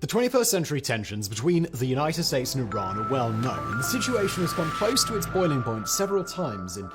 The 21st century tensions between the United States and Iran are well known, and the situation has come close to its boiling point several times in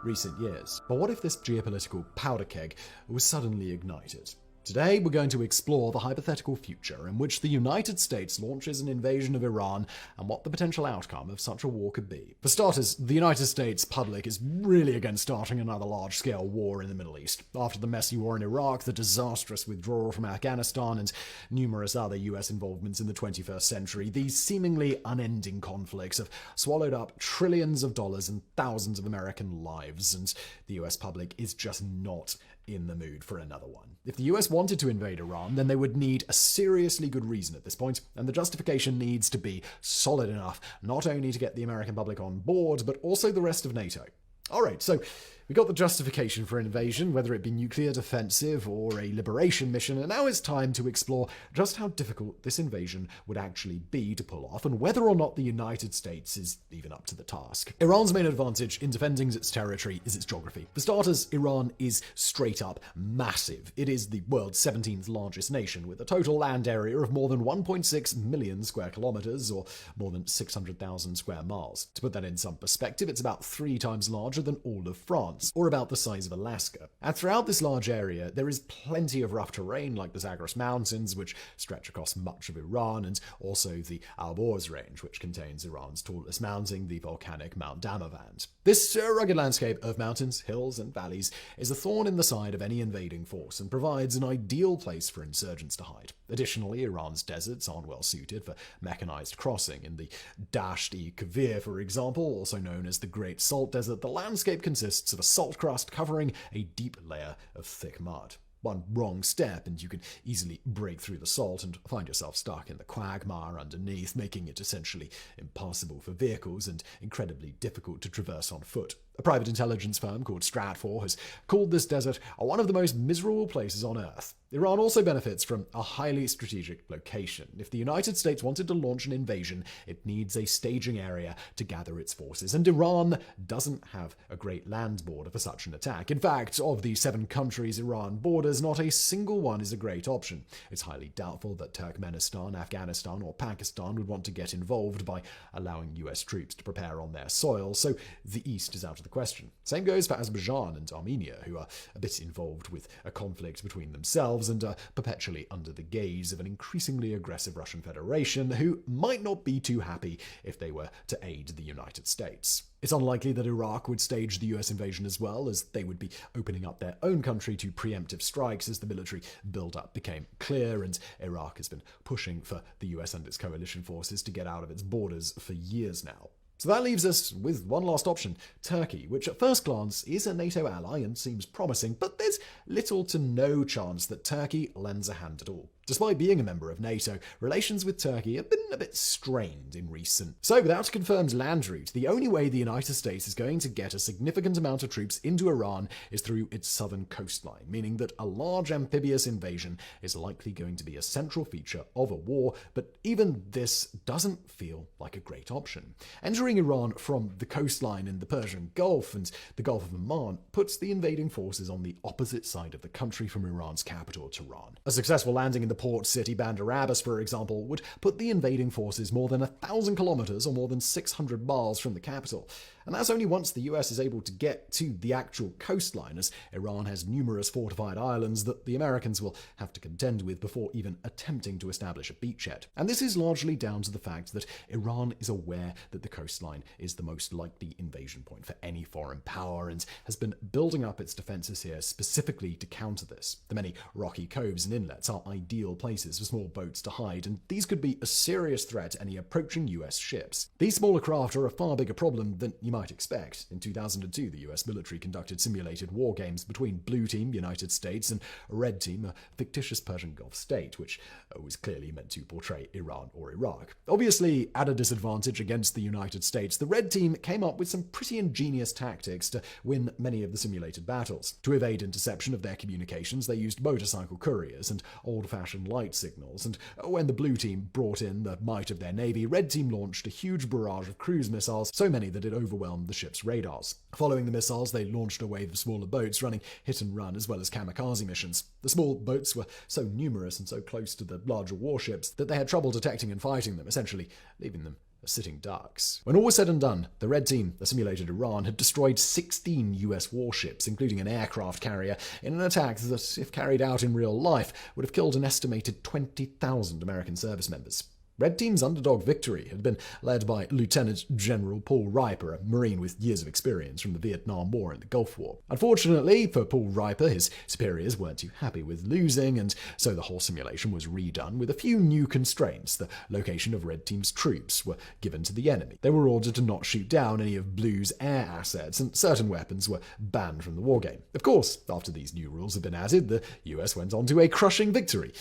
recent years. But what if this geopolitical powder keg was suddenly ignited? Today, we're going to explore the hypothetical future in which the United States launches an invasion of Iran and what the potential outcome of such a war could be. For starters, the United States public is really against starting another large-scale war in the Middle East. After the messy war in Iraq, the disastrous withdrawal from Afghanistan, and numerous other US involvements in the 21st century, these seemingly unending conflicts have swallowed up trillions of dollars and thousands of American lives, and the US public is just not in the mood for another one. If the US wanted to invade Iran, then they would need a seriously good reason at this point, and the justification needs to be solid enough not only to get the American public on board, but also the rest of NATO. Alright, so we got the justification for an invasion, whether it be nuclear defensive or a liberation mission, and now it's time to explore just how difficult this invasion would actually be to pull off, and whether or not the United States is even up to the task. Iran's main advantage in defending its territory is its geography. For starters, Iran is straight up massive. It is the world's 17th largest nation, with a total land area of more than 1.6 million square kilometers, or more than 600,000 square miles. To put that in some perspective, it's about 3 times larger than all of France, or about the size of Alaska. And throughout this large area, there is plenty of rough terrain like the Zagros Mountains, which stretch across much of Iran, and also the Alborz Range, which contains Iran's tallest mountain, the volcanic Mount Damavand. This rugged landscape of mountains, hills, and valleys is a thorn in the side of any invading force and provides an ideal place for insurgents to hide. Additionally, Iran's deserts aren't well suited for mechanized crossing. In the Dasht-e-Kavir, for example, also known as the Great Salt Desert, the landscape consists of a salt crust covering a deep layer of thick mud. One wrong step and you can easily break through the salt and find yourself stuck in the quagmire underneath, making it essentially impassable for vehicles and incredibly difficult to traverse on foot. A private intelligence firm called Stratfor has called this desert one of the most miserable places on Earth. Iran also benefits from a highly strategic location. If the United States wanted to launch an invasion, it needs a staging area to gather its forces, and Iran doesn't have a great land border for such an attack. In fact, of the 7 countries Iran borders, not a single one is a great option. It's highly doubtful that Turkmenistan, Afghanistan, or Pakistan would want to get involved by allowing US troops to prepare on their soil, so the East is out of the question. Same goes for Azerbaijan and Armenia, who are a bit involved with a conflict between themselves and are perpetually under the gaze of an increasingly aggressive Russian Federation, who might not be too happy if they were to aid the United States. It's unlikely that Iraq would stage the US invasion as well, as they would be opening up their own country to preemptive strikes as the military build-up became clear, and Iraq has been pushing for the US and its coalition forces to get out of its borders for years now. So that leaves us with one last option, Turkey, which at first glance is a NATO ally and seems promising, but there's little to no chance that Turkey lends a hand at all. Despite being a member of NATO, relations with Turkey have been a bit strained in recent. So without a confirmed land route, the only way the United States is going to get a significant amount of troops into Iran is through its southern coastline, meaning that a large amphibious invasion is likely going to be a central feature of a war, but even this doesn't feel like a great option. Entering Iran from the coastline in the Persian Gulf and the Gulf of Oman puts the invading forces on the opposite side of the country from Iran's capital, Tehran. A successful landing in the port city Bandar Abbas, for example, would put the invading forces more than 1,000 kilometers or more than 600 miles from the capital. And that's only once the US is able to get to the actual coastline, as Iran has numerous fortified islands that the Americans will have to contend with before even attempting to establish a beachhead. And this is largely down to the fact that Iran is aware that the coastline is the most likely invasion point for any foreign power and has been building up its defenses here specifically to counter this. The many rocky coves and inlets are ideal places for small boats to hide, and these could be a serious threat to any approaching US ships. These smaller craft are a far bigger problem than you might expect. In 2002, the US military conducted simulated war games between Blue Team, United States, and Red Team, a fictitious Persian Gulf state, which was clearly meant to portray Iran or Iraq. Obviously, at a disadvantage against the United States, the Red Team came up with some pretty ingenious tactics to win many of the simulated battles. To evade interception of their communications, they used motorcycle couriers and old-fashioned light signals, and when the Blue Team brought in the might of their navy, Red Team launched a huge barrage of cruise missiles, so many that it overwhelmed overwhelmed the ship's radars. Following the missiles, they launched a wave of smaller boats running hit and run as well as kamikaze missions. The small boats were so numerous and so close to the larger warships that they had trouble detecting and fighting them, essentially leaving them as sitting ducks. When all was said and done, the Red Team, the simulated Iran, had destroyed 16 US warships, including an aircraft carrier, in an attack that, if carried out in real life, would have killed an estimated 20,000 American service members. Red Team's underdog victory had been led by Lieutenant General Paul Riper, a Marine with years of experience from the Vietnam War and the Gulf War. Unfortunately for Paul Riper, his superiors weren't too happy with losing, and so the whole simulation was redone with a few new constraints. The location of Red Team's troops were given to the enemy. They were ordered to not shoot down any of Blue's air assets, and certain weapons were banned from the wargame. Of course, after these new rules had been added, the US went on to a crushing victory.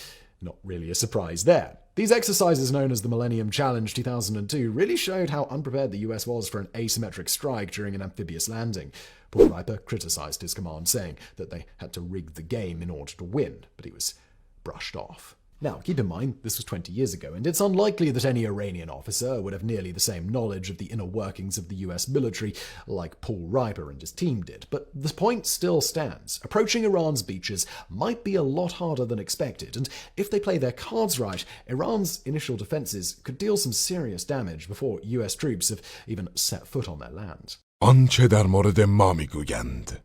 Not really a surprise there. These exercises, known as the Millennium Challenge 2002, really showed how unprepared the US was for an asymmetric strike during an amphibious landing. Paul Riper criticized his command, saying that they had to rig the game in order to win, but he was brushed off. Now, keep in mind, this was 20 years ago, and it's unlikely that any Iranian officer would have nearly the same knowledge of the inner workings of the US military like Paul Riper and his team did. But the point still stands. Approaching Iran's beaches might be a lot harder than expected, and if they play their cards right, Iran's initial defenses could deal some serious damage before US troops have even set foot on their land. آنچه در مورد ما میگویند